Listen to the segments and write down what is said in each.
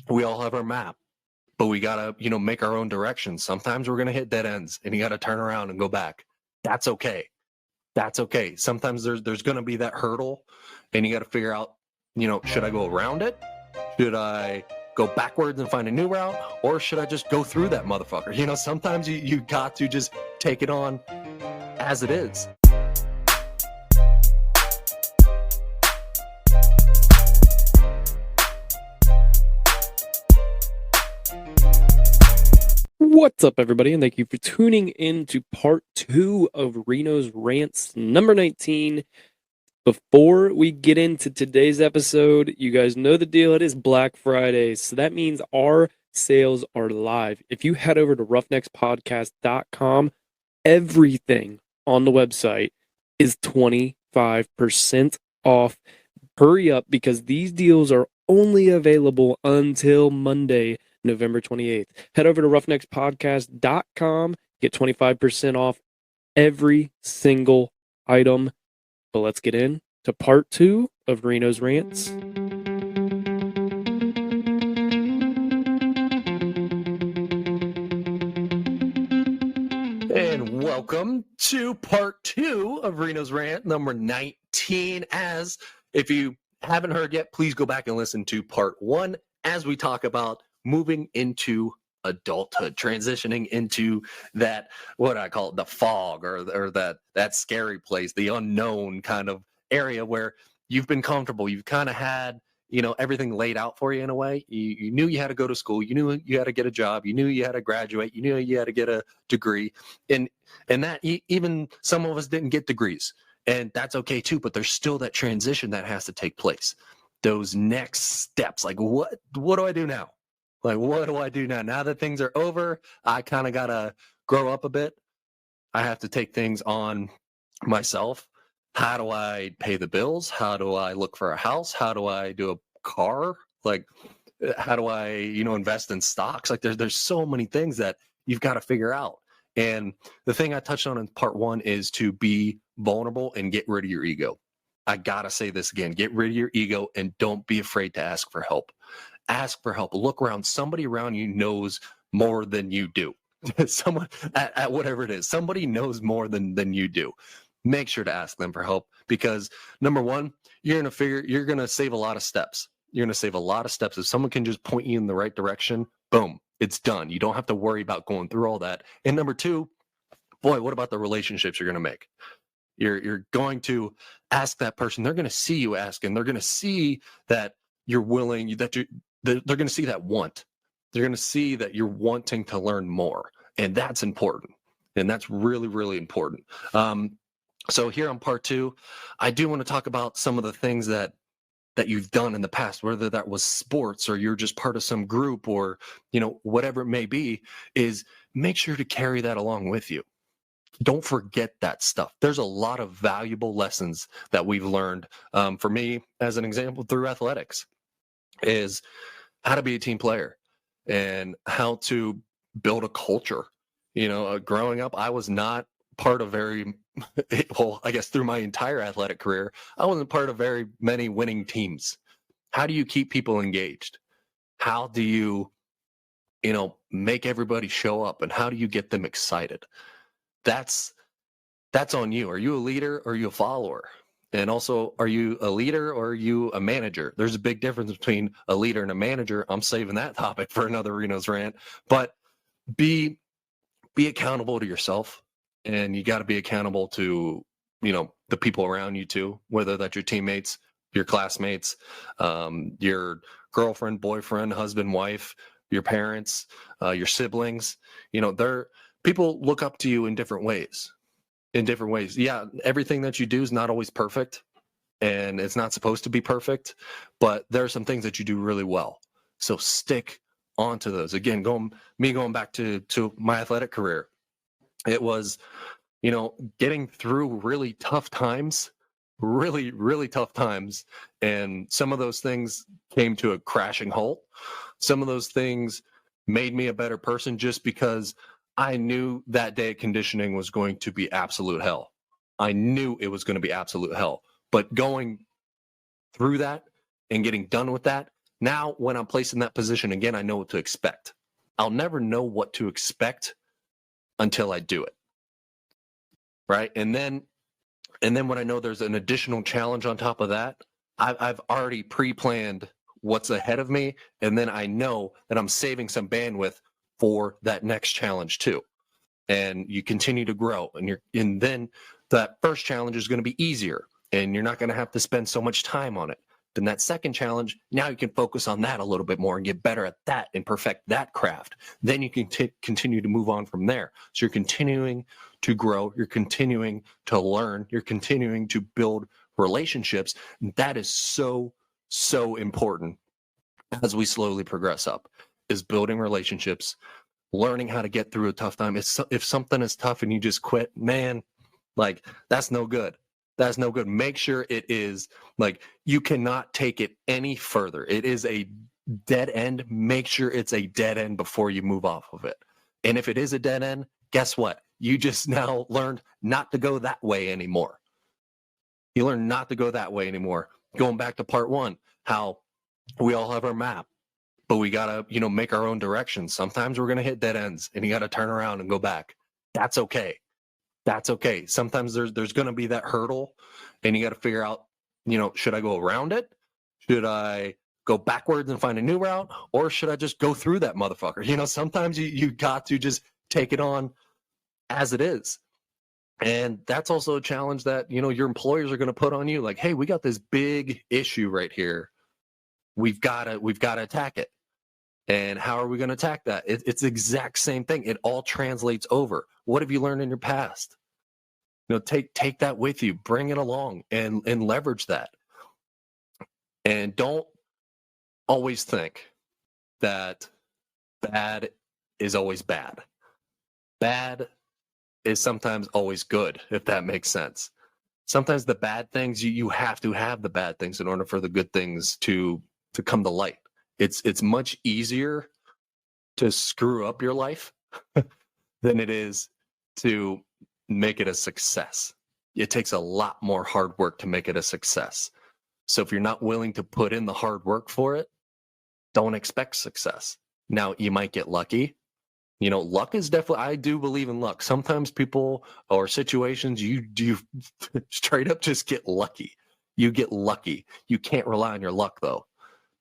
We all have our map, but we gotta, make our own directions. Sometimes we're gonna hit dead ends, and you gotta turn around and go back. That's okay. That's okay. Sometimes there's gonna be that hurdle, and you gotta figure out, should I go around it? Should I go backwards and find a new route, or should I just go through that motherfucker? Sometimes you got to just take it on as it is. What's up, everybody, and thank you for tuning in to part 2 of Reno's Rants number 19. Before we get into today's episode, you guys know the deal. It is Black Friday, so that means our sales are live. If you head over to roughneckspodcast.com, everything on the website is 25% off. Hurry up, because these deals are only available until Monday, November 28th. Head over to roughneckspodcast.com, get 25% off every single item. But let's get in to part 2 of Reno's Rants. And welcome to part 2 of Reno's Rant number 19. As if you haven't heard yet, please go back and listen to part 1 as we talk about moving into adulthood, transitioning into that, what I call it, the fog, or that scary place, the unknown kind of area where you've been comfortable. You've kind of had, everything laid out for you in a way. You knew you had to go to school. You knew you had to get a job. You knew you had to graduate. You knew you had to get a degree. And that even some of us didn't get degrees. And that's okay too, but there's still that transition that has to take place. Those next steps, like what do I do now? Like, what do I do now? Now that things are over, I kind of got to grow up a bit. I have to take things on myself. How do I pay the bills? How do I look for a house? How do I do a car? Like, how do I, invest in stocks? Like, there's so many things that you've got to figure out. And the thing I touched on in part 1 is to be vulnerable and get rid of your ego. I got to say this again, get rid of your ego and don't be afraid to ask for help. Ask for help. Look around. Somebody around you knows more than you do. Someone at whatever it is, somebody knows more than you do. Make sure to ask them for help, because number one, you're going to save a lot of steps. You're going to save a lot of steps. If someone can just point you in the right direction, boom, it's done. You don't have to worry about going through all that. And number two, boy, what about the relationships you're going to make? You're going to ask that person. They're going to see you ask, and they're going to see that you're willing, they're going to see that want. They're going to see that you're wanting to learn more. And that's important. And that's really, really important. So here on part 2, I do want to talk about some of the things that you've done in the past, whether that was sports or you're just part of some group or, whatever it may be, is make sure to carry that along with you. Don't forget that stuff. There's a lot of valuable lessons that we've learned. For me, as an example, through athletics, is how to be a team player and how to build a culture. Growing up, I was not part of well, I guess through my entire athletic career, I wasn't part of very many winning teams. How do you keep people engaged? How do you, make everybody show up, and how do you get them excited? That's on you. Are you a leader or are you a follower? And also, are you a leader or are you a manager? There's a big difference between a leader and a manager. I'm saving that topic for another Reno's Rant. But be accountable to yourself, and you got to be accountable to, the people around you too, whether that's your teammates, your classmates, your girlfriend, boyfriend, husband, wife, your parents, your siblings. People look up to you in different ways. Yeah, everything that you do is not always perfect, and it's not supposed to be perfect, but there are some things that you do really well. So stick onto those. Again, going back to my athletic career, it was, getting through really tough times, really, really tough times. And some of those things came to a crashing halt. Some of those things made me a better person, just because I knew that day of conditioning was going to be absolute hell. I knew it was going to be absolute hell. But going through that and getting done with that Now, when I'm placed in that position again, I know what to expect. I'll never know what to expect until I do it. Right. And then when I know there's an additional challenge on top of that, I've already pre-planned what's ahead of me. And then I know that I'm saving some bandwidth for that next challenge too. And you continue to grow, and then that first challenge is going to be easier and you're not going to have to spend so much time on it. Then that second challenge, now you can focus on that a little bit more and get better at that and perfect that craft. Then you can continue to move on from there. So you're continuing to grow, you're continuing to learn, you're continuing to build relationships. And that is so, so important as we slowly progress up, is building relationships, learning how to get through a tough time. If something is tough and you just quit, man, like that's no good. That's no good. Make sure it is like you cannot take it any further. It is a dead end. Make sure it's a dead end before you move off of it. And if it is a dead end, guess what? You just now learned not to go that way anymore. You learn not to go that way anymore. Going back to part one, how we all have our map, but we got to, make our own directions. Sometimes we're going to hit dead ends and you got to turn around and go back. That's okay. That's okay. Sometimes there's going to be that hurdle and you got to figure out, should I go around it? Should I go backwards and find a new route? Or should I just go through that motherfucker? Sometimes you got to just take it on as it is. And that's also a challenge that, your employers are going to put on you. Like, hey, we got this big issue right here. We've got to attack it. And how are we going to attack that? It's the exact same thing. It all translates over. What have you learned in your past? Take that with you, bring it along and leverage that. And don't always think that bad is always bad. Bad is sometimes always good, if that makes sense. Sometimes the bad things, you have to have the bad things in order for the good things to come to light. It's much easier to screw up your life than it is to make it a success. It takes a lot more hard work to make it a success. So if you're not willing to put in the hard work for it, don't expect success. Now, you might get lucky. Luck is definitely, I do believe in luck. Sometimes people or situations, you straight up just get lucky. You get lucky. You can't rely on your luck though.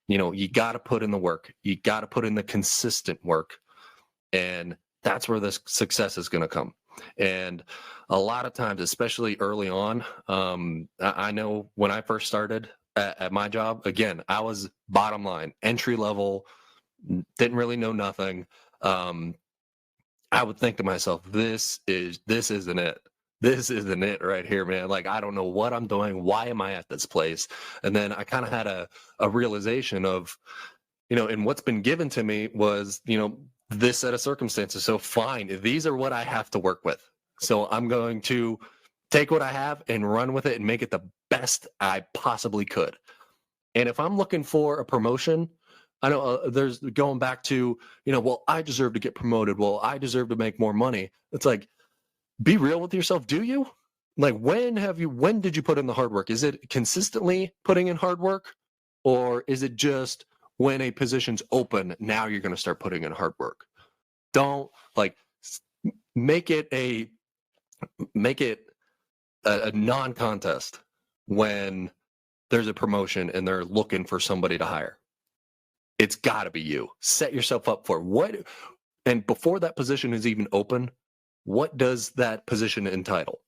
You got to put in the work. You got to put in the consistent work. And that's where the success is going to come. And a lot of times, especially early on, I know when I first started at my job, again, I was bottom line, entry level, didn't really know nothing. I would think to myself, this isn't it. This isn't it right here, man. Like, I don't know what I'm doing. Why am I at this place? And then I kind of had a realization of, and what's been given to me was, this set of circumstances. So fine, these are what I have to work with. So I'm going to take what I have and run with it and make it the best I possibly could. And if I'm looking for a promotion, I know there's going back to, well, I deserve to get promoted. Well, I deserve to make more money. It's like, be real with yourself. Do you? Like, when did you put in the hard work? Is it consistently putting in hard work? Or is it just when a position's open, now you're going to start putting in hard work? Don't make it a non-contest when there's a promotion and they're looking for somebody to hire. It's got to be you. Set yourself up for what, and before that position is even open, what does that position entitle?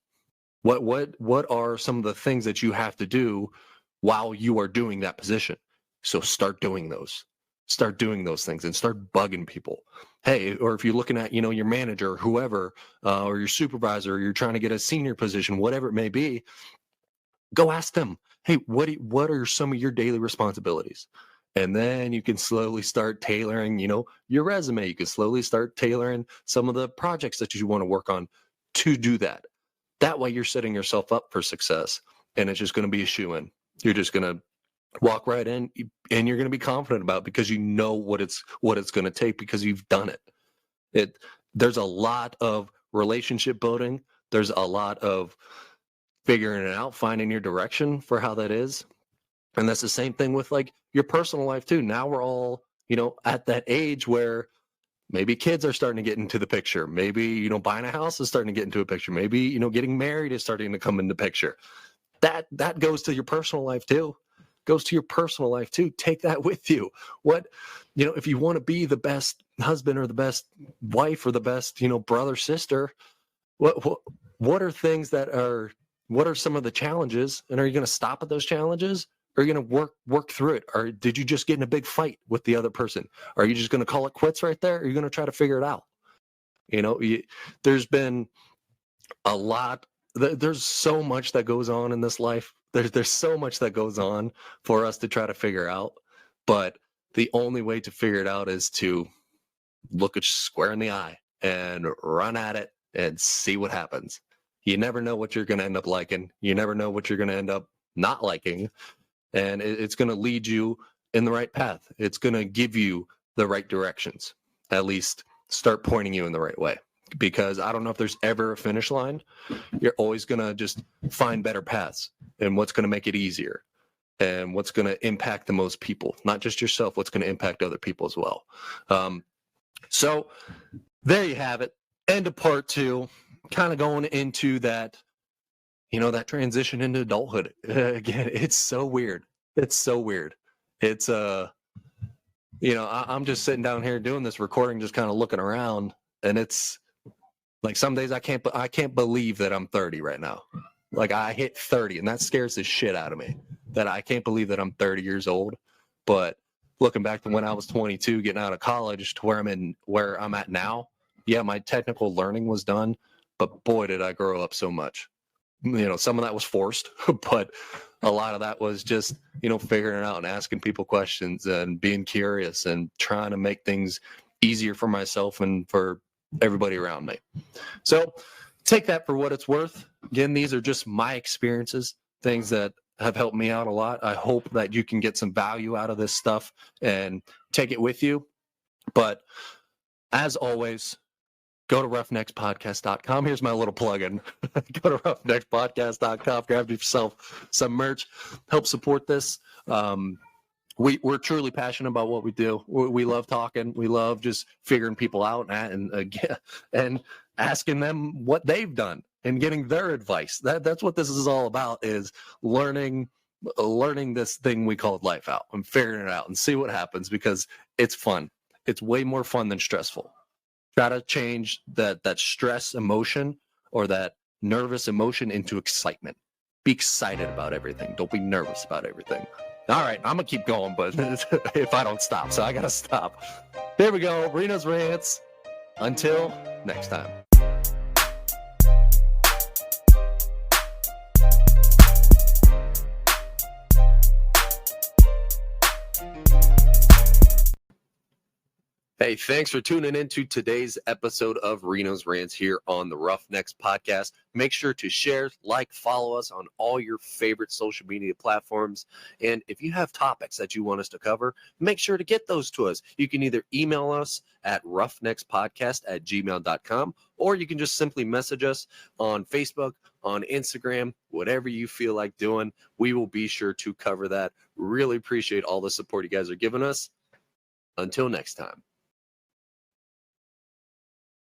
What are some of the things that you have to do while you are doing that position? So start doing those. Start doing those things and start bugging people. Hey, or if you're looking at, your manager, or whoever, or your supervisor, or you're trying to get a senior position, whatever it may be, go ask them, hey, what are some of your daily responsibilities? And then you can slowly start tailoring, your resume. You can slowly start tailoring some of the projects that you want to work on to do that. That way you're setting yourself up for success, and it's just going to be a shoo-in. You're just going to walk right in, and you're going to be confident about it because you know what it's going to take because you've done it. There's a lot of relationship building. There's a lot of figuring it out, finding your direction for how that is. And that's the same thing with like your personal life too. Now we're all, at that age where maybe kids are starting to get into the picture. Maybe, buying a house is starting to get into a picture. Maybe, getting married is starting to come into picture. That goes to your personal life too. Take that with you. If you want to be the best husband or the best wife or the best, brother, sister, what are things what are some of the challenges, and are you going to stop at those challenges? Or are you going to work through it? Or did you just get in a big fight with the other person? Are you just going to call it quits right there? Or are you going to try to figure it out? There's been a lot. There's so much that goes on in this life. There's so much that goes on for us to try to figure out. But the only way to figure it out is to look it square in the eye and run at it and see what happens. You never know what you're going to end up liking. You never know what you're going to end up not liking. And it's going to lead you in the right path. It's going to give you the right directions, at least start pointing you in the right way. Because I don't know if there's ever a finish line. You're always going to just find better paths and what's going to make it easier and what's going to impact the most people, not just yourself, what's going to impact other people as well. So there you have it. End of part 2, kind of going into that, that transition into adulthood. Again, it's so weird. It's, I'm just sitting down here doing this recording, just kind of looking around, and it's like some days I can't believe that I'm 30 right now. Like I hit 30, and that scares the shit out of me, that I can't believe that I'm 30 years old. But looking back to when I was 22, getting out of college to where I'm at now, yeah, my technical learning was done, but boy, did I grow up so much. Some of that was forced, but a lot of that was just, figuring it out and asking people questions and being curious and trying to make things easier for myself and for everybody around me. So take that for what it's worth. Again, these are just my experiences, things that have helped me out a lot. I hope that you can get some value out of this stuff and take it with you. But as always, go to roughneckspodcast.com. Here's my little plug-in. Go to roughneckspodcast.com. Grab yourself some merch. Help support this. We're truly passionate about what we do. We love talking. We love just figuring people out and asking them what they've done and getting their advice. That's what this is all about, is learning this thing we call life out and figuring it out and see what happens, because it's fun. It's way more fun than stressful. Try to change that stress emotion or that nervous emotion into excitement. Be excited about everything. Don't be nervous about everything. All right, I'm going to keep going, but if I don't stop, so I got to stop. There we go. Reno's Rants. Until next time. Hey, thanks for tuning into today's episode of Reno's Rants here on the Roughnecks Podcast. Make sure to share, follow us on all your favorite social media platforms. And if you have topics that you want us to cover, make sure to get those to us. You can either email us at roughneckspodcast@gmail.com, or you can just simply message us on Facebook, on Instagram, whatever you feel like doing. We will be sure to cover that. Really appreciate all the support you guys are giving us. Until next time.